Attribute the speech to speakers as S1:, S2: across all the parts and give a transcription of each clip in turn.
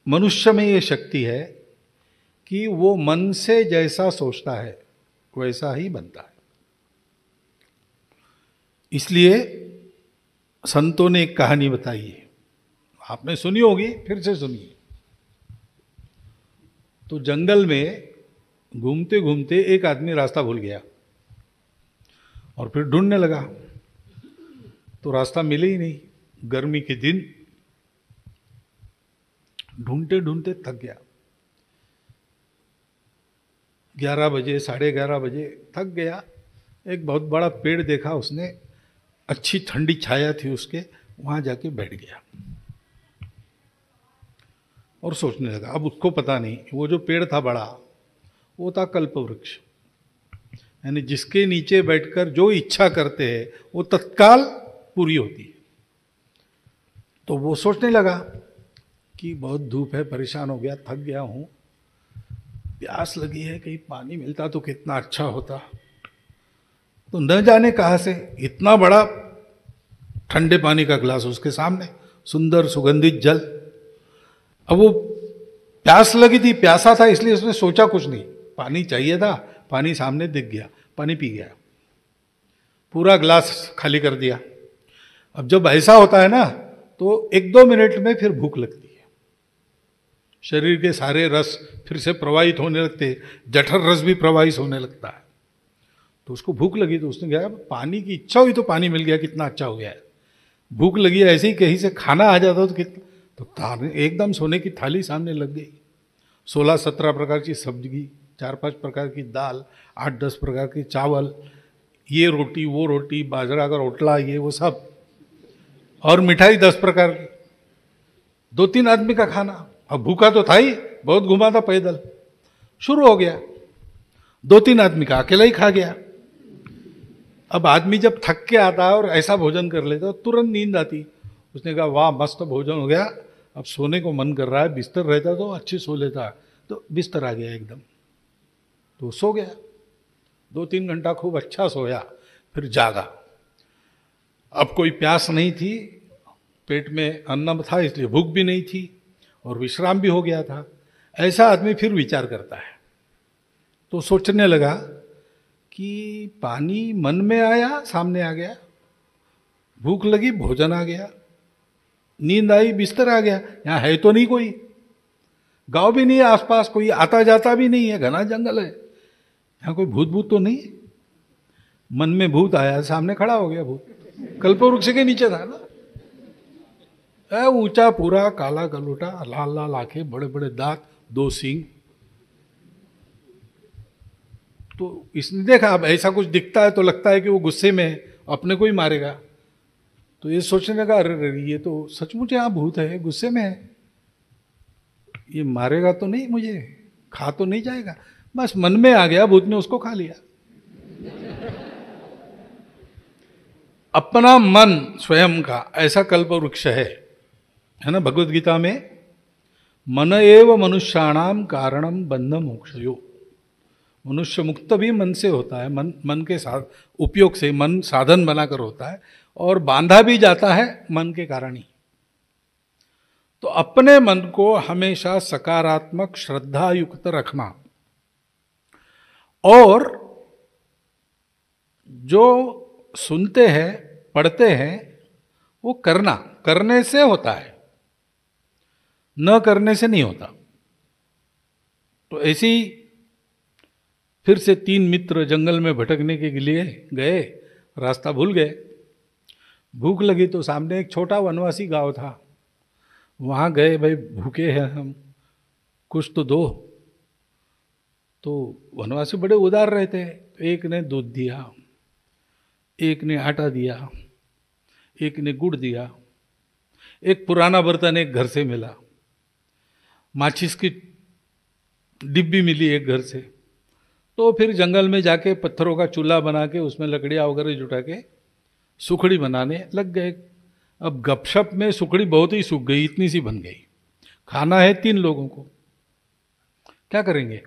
S1: मनुष्य में ये शक्ति है कि वो मन से जैसा सोचता है वैसा ही बनता है। इसलिए संतों ने एक कहानी बताई है, आपने सुनी होगी, फिर से सुनिए। तो जंगल में घूमते घूमते एक आदमी रास्ता भूल गया और फिर ढूंढने लगा, तो रास्ता मिले ही नहीं। गर्मी के दिन ढूंढते ढूंढते थक गया। 11 बजे, 11:30 बजे थक गया। एक बहुत बड़ा पेड़ देखा उसने, अच्छी ठंडी छाया थी उसके, वहां जाके बैठ गया और सोचने लगा। अब उसको पता नहीं, वो जो पेड़ था बड़ा, वो था कल्प वृक्ष, यानी जिसके नीचे बैठकर जो इच्छा करते हैं वो तत्काल पूरी होती है। तो वो सोचने लगा कि बहुत धूप है, परेशान हो गया, थक गया हूं, प्यास लगी है, कहीं पानी मिलता तो कितना अच्छा होता। तो न जाने कहां से इतना बड़ा ठंडे पानी का गिलास उसके सामने, सुंदर सुगंधित जल। अब वो प्यास लगी थी, प्यासा था, इसलिए उसने सोचा कुछ नहीं, पानी चाहिए था, पानी सामने दिख गया, पानी पी गया, पूरा गिलास खाली कर दिया। अब जब ऐसा होता है ना, तो 1-2 मिनट में फिर भूख लगती है, शरीर के सारे रस फिर से प्रवाहित होने लगते, जठर रस भी प्रवाहित होने लगता है। तो उसको भूख लगी, तो उसने कहा पानी की इच्छा हुई तो पानी मिल गया, कितना अच्छा हो गया है। भूख लगी, ऐसे ही कहीं से खाना आ जाता तो कितना, तो एकदम सोने की थाली सामने लग गई, 16-17 प्रकार की सब्जी, 4-5 प्रकार की दाल, 8-10 प्रकार के चावल, ये रोटी वो रोटी, बाजरा का रोटला, ये वो सब, और मिठाई 10 प्रकार की। 2-3 आदमी का खाना। अब भूखा तो था ही, बहुत घुमा था पैदल, शुरू हो गया। 2-3 आदमी का अकेला ही खा गया। अब आदमी जब थक के आता है और ऐसा भोजन कर लेता है, तुरंत नींद आती। उसने कहा वाह मस्त भोजन हो गया, अब सोने को मन कर रहा है, बिस्तर रहता तो अच्छे सो लेता, तो बिस्तर आ गया एकदम, तो सो गया। 2-3 घंटा खूब अच्छा सोया, फिर जागा। अब कोई प्यास नहीं थी, पेट में अन्न था, इसलिए भूख भी नहीं थी, और विश्राम भी हो गया था। ऐसा आदमी फिर विचार करता है, तो सोचने लगा कि पानी मन में आया, सामने आ गया, भूख लगी, भोजन आ गया, नींद आई, बिस्तर आ गया, यहां है तो नहीं कोई, गांव भी नहीं है आसपास, कोई आता जाता भी नहीं है, घना जंगल है, यहां कोई भूत भूत तो नहीं। मन में भूत आया, सामने खड़ा हो गया भूत, कल्पवृक्ष के नीचे था ना, ऊंचा पूरा, काला गलोटा, लाल लाल आंखें, बड़े बड़े दांत, 2 सींग। तो इसने देखा, अब ऐसा कुछ दिखता है तो लगता है कि वो गुस्से में अपने को ही मारेगा। तो ये सोचने लगा, अरे ये तो सचमुच यहाँ भूत है, गुस्से में है, ये मारेगा तो नहीं मुझे, खा तो नहीं जाएगा। बस मन में आ गया, भूत ने उसको खा लिया। अपना मन स्वयं का ऐसा कल्पवृक्ष है ना। भगवत गीता में मन एव मनुष्याणाम कारणम बंध मोक्षयो, मनुष्य मुक्त भी मन से होता है, मन के साथ उपयोग से मन साधन बनाकर होता है, और बांधा भी जाता है मन के कारण ही। तो अपने मन को हमेशा सकारात्मक श्रद्धा युक्त रखना, और जो सुनते हैं पढ़ते हैं वो करने से होता है, न करने से नहीं होता। तो ऐसे ही फिर से 3 मित्र जंगल में भटकने के लिए गए, रास्ता भूल गए, भूख लगी तो सामने एक छोटा वनवासी गांव था, वहां गए, भाई भूखे हैं हम, कुछ तो दो। तो वनवासी बड़े उदार रहते, एक ने दूध दिया, एक ने आटा दिया, एक ने गुड़ दिया, एक पुराना बर्तन एक घर से मिला, माचिस की डिब्बी मिली एक घर से। तो फिर जंगल में जाके पत्थरों का चूल्हा बना के उसमें लकड़ियाँ वगैरह जुटा के सुखड़ी बनाने लग गए। अब गपशप में सुखड़ी बहुत ही सूख गई, इतनी सी बन गई, खाना है 3 लोगों को, क्या करेंगे।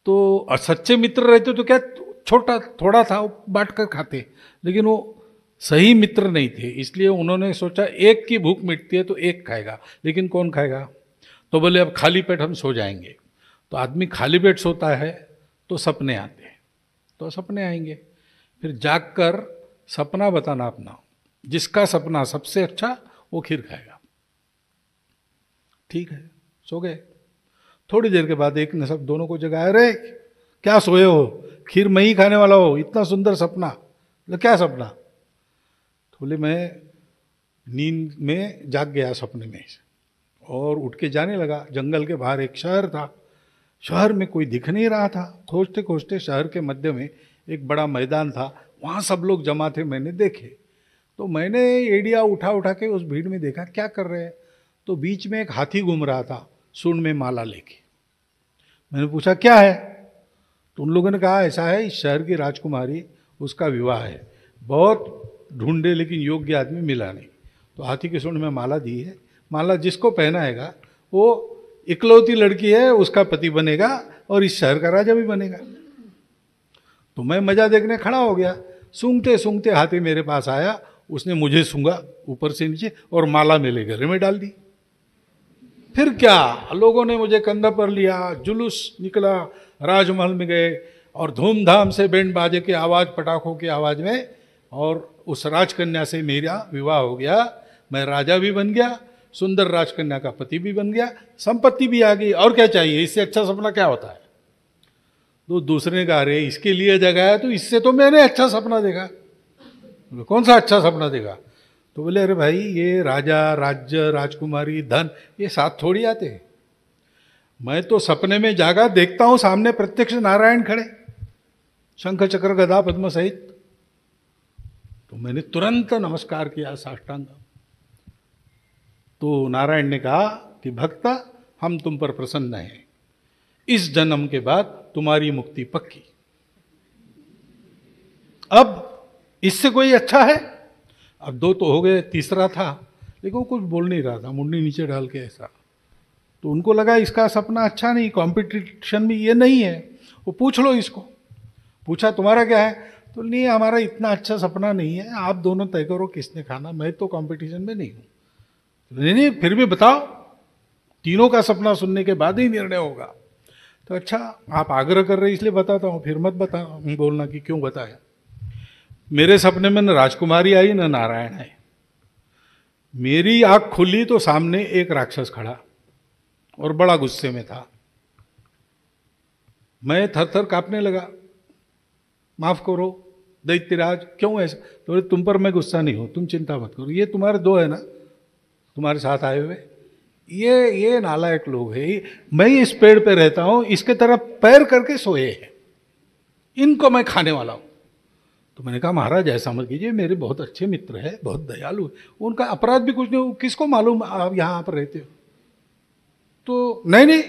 S1: तो सच्चे मित्र रहते तो क्या, छोटा थोड़ा था, बांट कर खाते, लेकिन वो सही मित्र नहीं थे, इसलिए उन्होंने सोचा एक की भूख मिटती है तो एक खाएगा, लेकिन कौन खाएगा? तो बोले अब खाली पेट हम सो जाएंगे। तो आदमी खाली पेट सोता है तो सपने आते हैं, तो सपने आएंगे। फिर जागकर सपना बताना अपना, जिसका सपना सबसे अच्छा वो खीर खाएगा। ठीक है, सो गए। थोड़ी देर के बाद एक ने सब दोनों को जगाया, अरे क्या सोए हो, खीर मैं ही खाने वाला हो, इतना सुंदर सपना। बोले क्या सपना? तो बोले मैं नींद में जाग गया सपने में और उठ के जाने लगा। जंगल के बाहर एक शहर था, शहर में कोई दिख नहीं रहा था। खोजते खोजते शहर के मध्य में एक बड़ा मैदान था, वहाँ सब लोग जमा थे, मैंने देखे। तो मैंने एडिया उठा उठा के उस भीड़ में देखा क्या कर रहे हैं। तो बीच में एक हाथी घूम रहा था सूंड में माला लेके। मैंने पूछा क्या है? तो उन लोगों ने कहा ऐसा है, इस शहर की राजकुमारी, उसका विवाह है, बहुत ढूंढे लेकिन योग्य आदमी मिला नहीं, तो हाथी के सूंड में माला दी है, माला जिसको पहनाएगा वो इकलौती लड़की है, उसका पति बनेगा और इस शहर का राजा भी बनेगा। तो मैं मजा देखने खड़ा हो गया। सूंघते सूंघते हाथी मेरे पास आया, उसने मुझे सूंघा ऊपर से नीचे और माला मेरे गले में डाल दी। फिर क्या, लोगों ने मुझे कंधा पर लिया, जुलूस निकला, राजमहल में गए और धूमधाम से बैंड बाजे की आवाज़, पटाखों की आवाज़ में, और उस राजकन्या से मेरा विवाह हो गया। मैं राजा भी बन गया, सुंदर राजकन्या का पति भी बन गया, संपत्ति भी आ गई, और क्या चाहिए, इससे अच्छा सपना क्या होता है? तो दूसरे ने कहा अरे इसके लिए जगाया तो इससे तो मैंने अच्छा सपना देखा। कौन सा अच्छा सपना देखा? तो बोले अरे भाई ये राजा, राज्य, राजकुमारी, धन ये साथ थोड़ी आते हैं। मैं तो सपने में जागा, देखता हूं सामने प्रत्यक्ष नारायण खड़े, शंख चक्र गदा पद्म सहित। तो मैंने तुरंत नमस्कार किया, साष्टांग। तो नारायण ने कहा कि भक्ता, हम तुम पर प्रसन्न हैं, इस जन्म के बाद तुम्हारी मुक्ति पक्की। अब इससे कोई अच्छा है? अब दो तो हो गए, तीसरा था, लेकिन वो कुछ बोल नहीं रहा था, मुंडी नीचे डाल के ऐसा। तो उनको लगा इसका सपना अच्छा नहीं, कंपटीशन में ये नहीं है, वो पूछ लो इसको। पूछा तुम्हारा क्या है? तो नहीं हमारा इतना अच्छा सपना नहीं है, आप दोनों तय करो किसने खाना, मैं तो कंपटीशन में नहीं हूँ। नहीं नहीं फिर भी बताओ, तीनों का सपना सुनने के बाद ही निर्णय होगा। तो अच्छा आप आग्रह कर रहे इसलिए बताता हूँ, फिर मत बता बोलना कि क्यों बताया। मेरे सपने में न राजकुमारी आई न नारायण आए। मेरी आंख खुली तो सामने एक राक्षस खड़ा और बड़ा गुस्से में था। मैं थर थर कांपने लगा, माफ करो दैत्यराज, क्यों ऐसा? तो तुम पर मैं गुस्सा नहीं हूं, तुम चिंता मत करो, ये तुम्हारे दो है ना तुम्हारे साथ आए हुए, ये नालायक लोग हैं, मैं इस पेड़ पे रहता हूं, इसके तरफ पैर करके सोए हैं, इनको मैं खाने वाला हूं। तो मैंने कहा महाराज ऐसा मत कीजिए, मेरे बहुत अच्छे मित्र हैं, बहुत दयालु है, उनका अपराध भी कुछ नहीं, किसको मालूम आप यहाँ पर रहते हो? तो नहीं,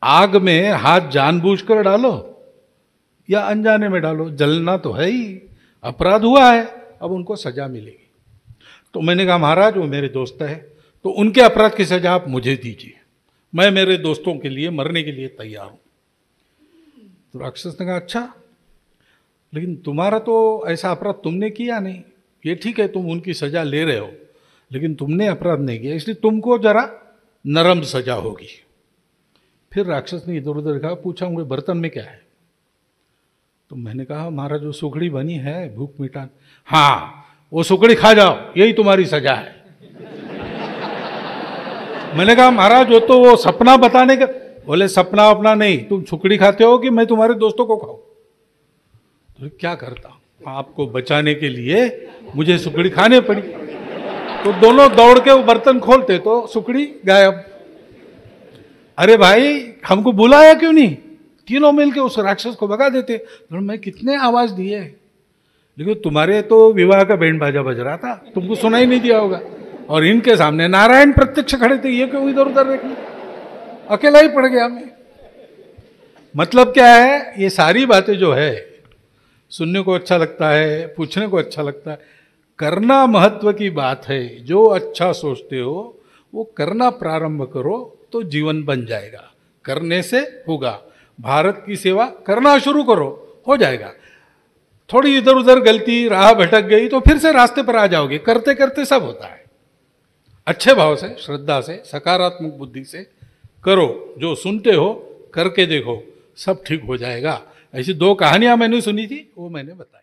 S1: आग में हाथ जानबूझकर डालो या अनजाने में डालो, जलना तो है ही, अपराध हुआ है, अब उनको सजा मिलेगी। तो मैंने कहा महाराज वो मेरे दोस्त है, तो उनके अपराध की सजा आप मुझे दीजिए, मैं मेरे दोस्तों के लिए मरने के लिए तैयार हूं। तो राक्षस ने कहा अच्छा, लेकिन तुम्हारा तो ऐसा अपराध तुमने किया नहीं, ये ठीक है तुम उनकी सजा ले रहे हो, लेकिन तुमने अपराध नहीं किया, इसलिए तुमको जरा नरम सजा होगी। फिर राक्षस ने इधर उधर कहा, पूछा उनके बर्तन में क्या है? तो मैंने कहा महाराज जो सुखड़ी बनी है भूख मिटान। हाँ वो सुखड़ी खा जाओ, यही तुम्हारी सजा है। मैंने कहा महाराज वो सपना बताने का। बोले सपना अपना नहीं, तुम सुखड़ी खाते हो कि मैं तुम्हारे दोस्तों को खाऊं? तो क्या करता, आपको बचाने के लिए मुझे सुखड़ी खाने पड़ी। तो दोनों दौड़ के वो बर्तन खोलते तो सुखड़ी गायब। अरे भाई हमको बुलाया क्यों नहीं? तीनों मिलके उस राक्षस को भगा देते। तो मैं कितने आवाज दिए, लेकिन तुम्हारे तो विवाह का बैंड बाजा बज रहा था, तुमको सुनाई नहीं दिया होगा। और इनके सामने नारायण प्रत्यक्ष खड़े थे, ये क्यों इधर उधर देखने, अकेला ही पड़ गया मैं। मतलब क्या है, ये सारी बातें जो है सुनने को अच्छा लगता है, पूछने को अच्छा लगता है, करना महत्व की बात है। जो अच्छा सोचते हो वो करना प्रारंभ करो तो जीवन बन जाएगा, करने से होगा। भारत की सेवा करना शुरू करो, हो जाएगा। थोड़ी इधर उधर गलती, राह भटक गई तो फिर से रास्ते पर आ जाओगे। करते करते सब होता है। अच्छे भाव से, श्रद्धा से, सकारात्मक बुद्धि से करो। जो सुनते हो करके देखो, सब ठीक हो जाएगा। ऐसी 2 कहानियां मैंने सुनी थी, वो मैंने बताई।